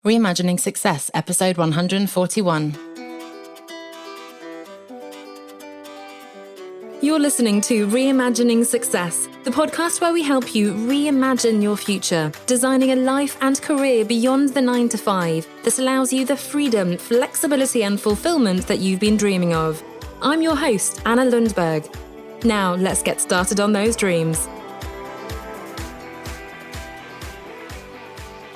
Reimagining Success, episode 141. You're listening to Reimagining Success, the podcast where we help you reimagine your future, designing a life and career beyond the 9 to 5 that allows you the freedom, flexibility, and fulfillment that you've been dreaming of. I'm your host, Anna Lundberg. Now, let's get started on those dreams.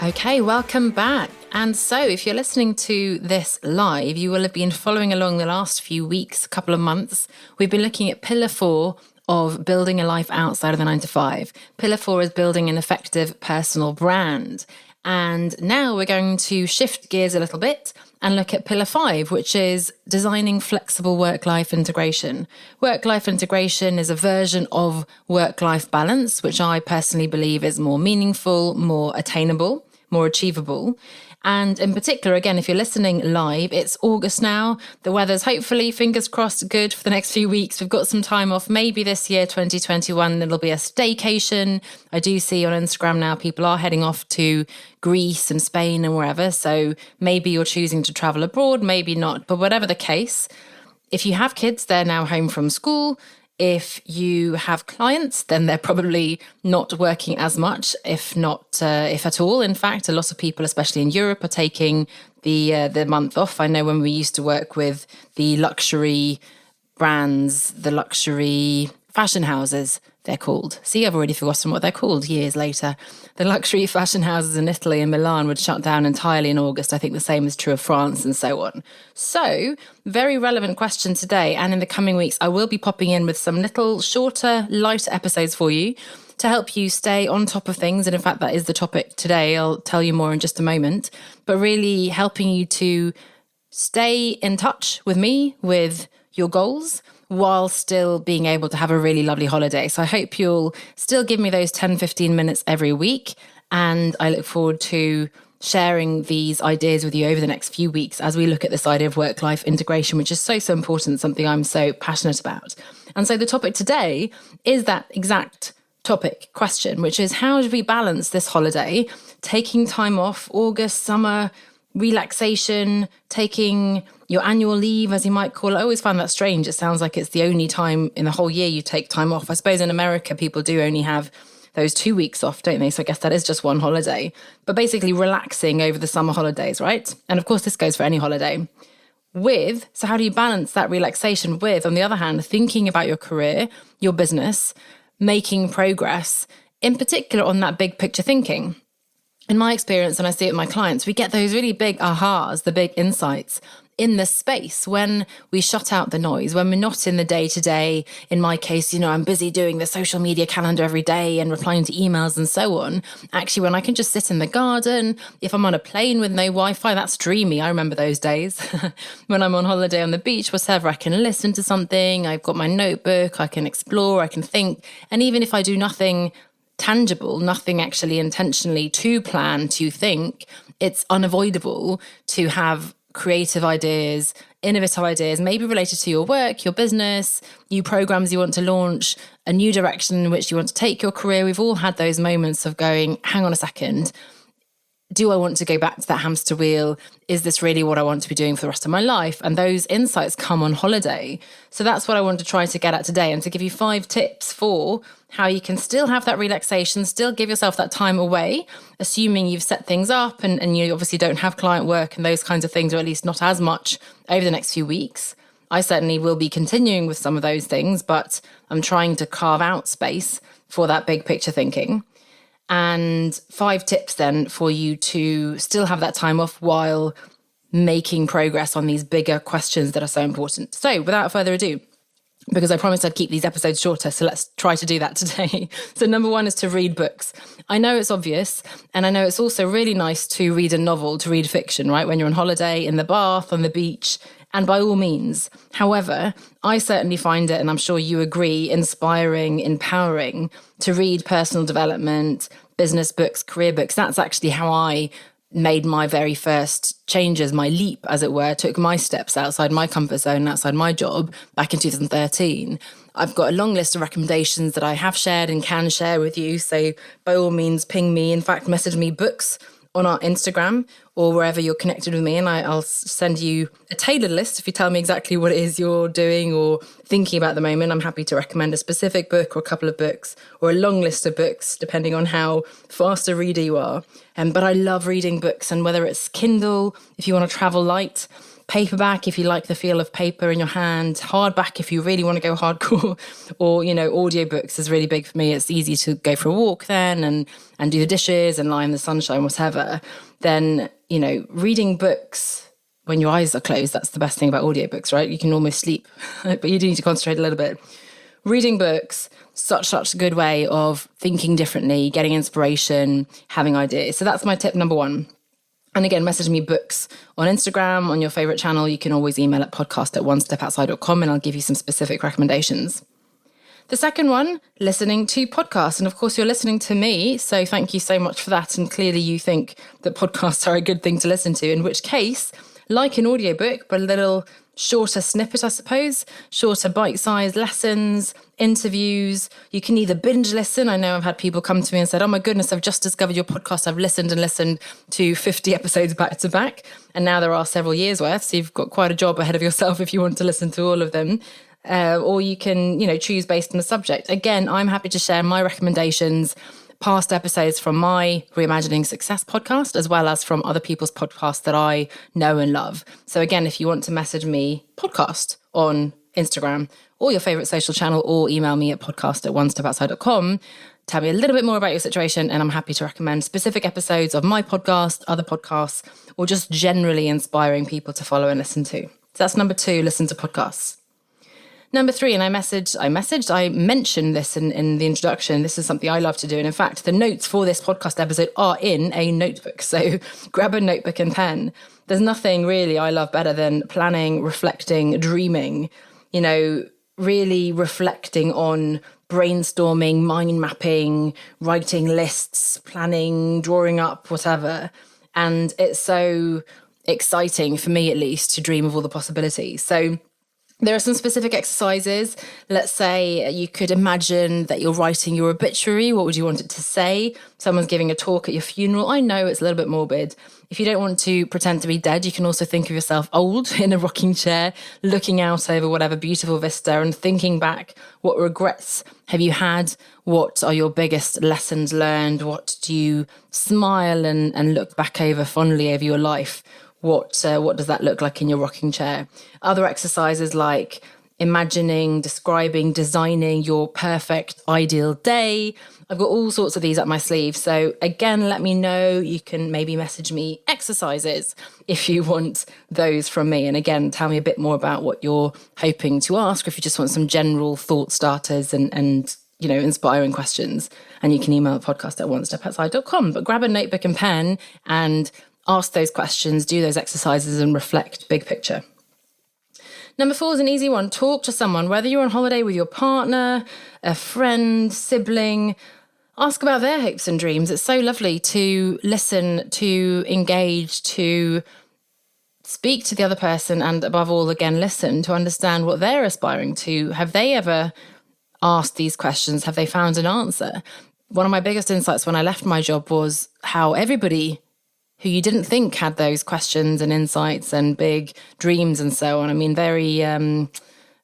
Okay, welcome back. And so if you're listening to this live, you will have been following along the last few weeks, couple of months. We've been looking at Pillar 4 of building a life outside of the 9 to 5. Pillar 4 is building an effective personal brand. And now we're going to shift gears a little bit and look at Pillar 5, which is designing flexible work-life integration. Work-life integration is a version of work-life balance, which I personally believe is more meaningful, more attainable, more achievable. And in particular, again, if you're listening live, it's August now. The weather's hopefully, fingers crossed, good for the next few weeks. We've got some time off. Maybe this year, 2021, it'll be a staycation. I do see on Instagram now people are heading off to Greece and Spain and wherever. So maybe you're choosing to travel abroad, maybe not. But whatever the case, if you have kids, they're now home from school. If you have clients, then they're probably not working as much, if at all. In fact, a lot of people, especially in Europe, are taking the month off. I know when we used to work with the luxury brands, the luxury fashion houses, they're called. See, I've already forgotten what they're called years later. The luxury fashion houses in Italy and Milan would shut down entirely in August. I think the same is true of France and so on. So, very relevant question today. And in the coming weeks, I will be popping in with some little shorter, lighter episodes for you to help you stay on top of things. And in fact, that is the topic today. I'll tell you more in just a moment. But really helping you to stay in touch with me, with your goals, while still being able to have a really lovely holiday. So I hope you'll still give me those 10, 15 minutes every week. And I look forward to sharing these ideas with you over the next few weeks as we look at this idea of work-life integration, which is so important, something I'm so passionate about. And so the topic today is that exact topic question, which is how do we balance this holiday, taking time off, August, summer, relaxation, taking your annual leave, as you might call it. I always find that strange. It sounds like it's the only time in the whole year you take time off. I suppose in America, people do only have those 2 weeks off, don't they? So I guess that is just one holiday. But basically relaxing over the summer holidays, right? And of course, this goes for any holiday. So how do you balance that relaxation with, on the other hand, thinking about your career, your business, making progress, in particular on that big picture thinking? In my experience, and I see it with my clients, we get those really big ahas, the big insights in the space when we shut out the noise, when we're not in the day-to-day. In my case, I'm busy doing the social media calendar every day and replying to emails and so on. Actually, when I can just sit in the garden, if I'm on a plane with no Wi-Fi, that's dreamy. I remember those days. When I'm on holiday on the beach, whatever, I can listen to something. I've got my notebook, I can explore, I can think. And even if I do nothing tangible, nothing actually intentionally to plan, to think, it's unavoidable to have creative ideas, innovative ideas, maybe related to your work, your business, new programs you want to launch, a new direction in which you want to take your career. We've all had those moments of going, hang on a second, do I want to go back to that hamster wheel? Is this really what I want to be doing for the rest of my life? And those insights come on holiday. So that's what I want to try to get at today, and to give you 5 tips for how you can still have that relaxation, still give yourself that time away, assuming you've set things up and you obviously don't have client work and those kinds of things, or at least not as much over the next few weeks. I certainly will be continuing with some of those things, but I'm trying to carve out space for that big picture thinking. And 5 tips then for you to still have that time off while making progress on these bigger questions that are so important. So without further ado, because I promised I'd keep these episodes shorter, so let's try to do that today. So number 1 is to read books. I know it's obvious, and I know it's also really nice to read a novel, to read fiction, right? When you're on holiday, in the bath, on the beach, and by all means. However, I certainly find it, and I'm sure you agree, inspiring, empowering to read personal development, business books, career books. That's actually how I made my very first changes, my leap, as it were, took my steps outside my comfort zone, outside my job back in 2013. I've got a long list of recommendations that I have shared and can share with you. So by all means, ping me. In fact, message me books on our Instagram or wherever you're connected with me, and I'll send you a tailored list. If you tell me exactly what it is you're doing or thinking about at the moment, I'm happy to recommend a specific book or a couple of books or a long list of books, depending on how fast a reader you are. But I love reading books, and whether it's Kindle, if you want to travel light, paperback if you like the feel of paper in your hand, hardback if you really want to go hardcore, or audiobooks is really big for me. It's easy to go for a walk then and do the dishes and lie in the sunshine, whatever. Then reading books when your eyes are closed, that's the best thing about audiobooks, right? You can almost sleep but you do need to concentrate a little bit. Reading books, such a good way of thinking differently, getting inspiration, having ideas. So that's my tip number one. And again, message me books on Instagram, on your favorite channel. You can always email at podcast@onestepoutside.com and I'll give you some specific recommendations. The second one, listening to podcasts. And of course, you're listening to me, so thank you so much for that. And clearly you think that podcasts are a good thing to listen to, in which case, like an audiobook, but a little shorter snippet, I suppose, shorter bite-sized lessons, interviews. You can either binge listen. I know I've had people come to me and said, oh my goodness, I've just discovered your podcast. I've listened to 50 episodes back to back. And now there are several years worth. So you've got quite a job ahead of yourself if you want to listen to all of them. Or you can, choose based on the subject. Again, I'm happy to share my recommendations, past episodes from my Reimagining Success podcast, as well as from other people's podcasts that I know and love. So again, if you want to message me podcast on Instagram or your favorite social channel, or email me at podcast@onestepoutside.com, tell me a little bit more about your situation, and I'm happy to recommend specific episodes of my podcast, other podcasts, or just generally inspiring people to follow and listen to. So that's number 2, listen to podcasts. Number 3, and I mentioned this in the introduction. This is something I love to do. And in fact, the notes for this podcast episode are in a notebook. So grab a notebook and pen. There's nothing really I love better than planning, reflecting, dreaming, really reflecting on brainstorming, mind mapping, writing lists, planning, drawing up, whatever. And it's so exciting, for me at least, to dream of all the possibilities. So there are some specific exercises. Let's say you could imagine that you're writing your obituary. What would you want it to say? Someone's giving a talk at your funeral. I know it's a little bit morbid. If you don't want to pretend to be dead, you can also think of yourself old in a rocking chair, looking out over whatever beautiful vista and thinking back, what regrets have you had? What are your biggest lessons learned? What do you smile and look back over fondly over your life? What does that look like in your rocking chair? Other exercises like imagining, describing, designing your perfect ideal day. I've got all sorts of these up my sleeve. So again, let me know. You can maybe message me exercises if you want those from me. And again, tell me a bit more about what you're hoping to ask, or if you just want some general thought starters and inspiring questions. And you can email podcast@onestepoutside.com. But grab a notebook and pen and ask those questions, do those exercises, and reflect big picture. Number 4 is an easy one. Talk to someone, whether you're on holiday with your partner, a friend, sibling. Ask about their hopes and dreams. It's so lovely to listen, to engage, to speak to the other person, and above all, again, listen to understand what they're aspiring to. Have they ever asked these questions? Have they found an answer? One of my biggest insights when I left my job was how everybody who you didn't think had those questions and insights and big dreams and so on. I mean, very,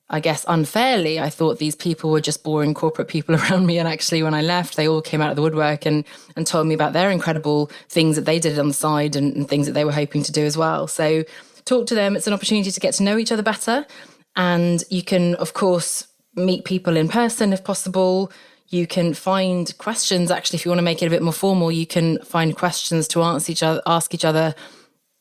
unfairly, I thought these people were just boring corporate people around me. And actually, when I left, they all came out of the woodwork and told me about their incredible things that they did on the side and things that they were hoping to do as well. So talk to them. It's an opportunity to get to know each other better. And you can, of course, meet people in person if possible. You can find questions, actually, if you want to make it a bit more formal, you can find questions to ask each other,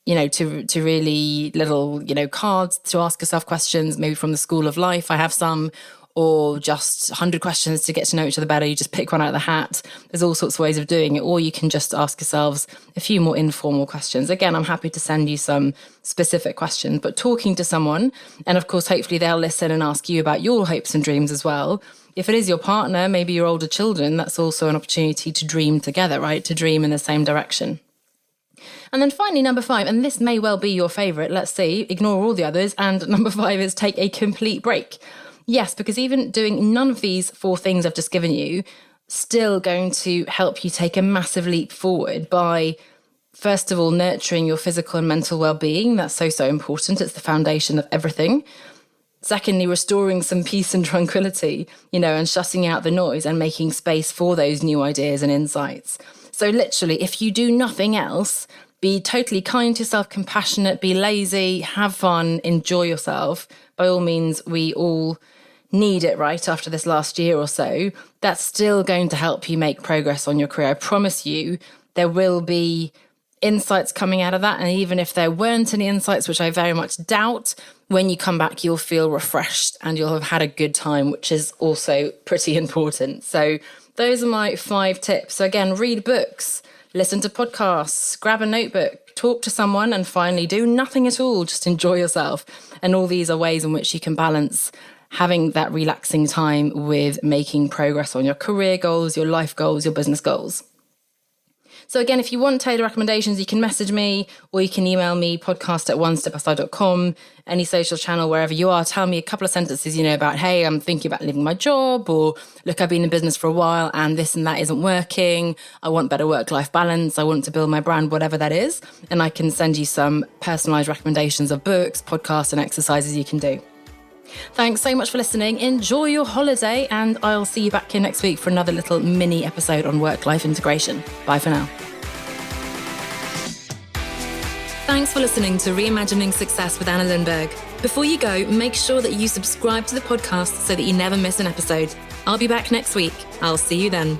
to really little, cards to ask yourself questions, maybe from the School of Life. I have some, or just 100 questions to get to know each other better. You just pick one out of the hat. There's all sorts of ways of doing it. Or you can just ask yourselves a few more informal questions. Again, I'm happy to send you some specific questions, but talking to someone, and of course, hopefully they'll listen and ask you about your hopes and dreams as well. If it is your partner, maybe your older children, that's also an opportunity to dream together, right? To dream in the same direction. And then finally, number 5, and this may well be your favorite, let's see, ignore all the others. And number 5 is take a complete break. Yes, because even doing none of these 4 things I've just given you, still going to help you take a massive leap forward by first of all, nurturing your physical and mental well-being. That's so important. It's the foundation of everything. Secondly, restoring some peace and tranquility, and shutting out the noise and making space for those new ideas and insights. So literally, if you do nothing else, be totally kind to yourself, compassionate, be lazy, have fun, enjoy yourself. By all means, we all need it, right, after this last year or so. That's still going to help you make progress on your career. I promise you, there will be insights coming out of that. And even if there weren't any insights, which I very much doubt, when you come back, you'll feel refreshed and you'll have had a good time, which is also pretty important. So those are my 5 tips. So again, read books, listen to podcasts, grab a notebook, talk to someone, and finally do nothing at all. Just enjoy yourself. And all these are ways in which you can balance having that relaxing time with making progress on your career goals, your life goals, your business goals. So again, if you want tailored recommendations, you can message me or you can email me, podcast@onestepaside.com, any social channel, wherever you are. Tell me a couple of sentences, about, hey, I'm thinking about leaving my job, or look, I've been in business for a while and this and that isn't working. I want better work-life balance. I want to build my brand, whatever that is. And I can send you some personalized recommendations of books, podcasts, and exercises you can do. Thanks so much for listening. Enjoy your holiday, and I'll see you back here next week for another little mini episode on work-life integration. Bye for now. Thanks for listening to Reimagining Success with Anna Lindberg. Before you go, make sure that you subscribe to the podcast so that you never miss an episode. I'll be back next week. I'll see you then.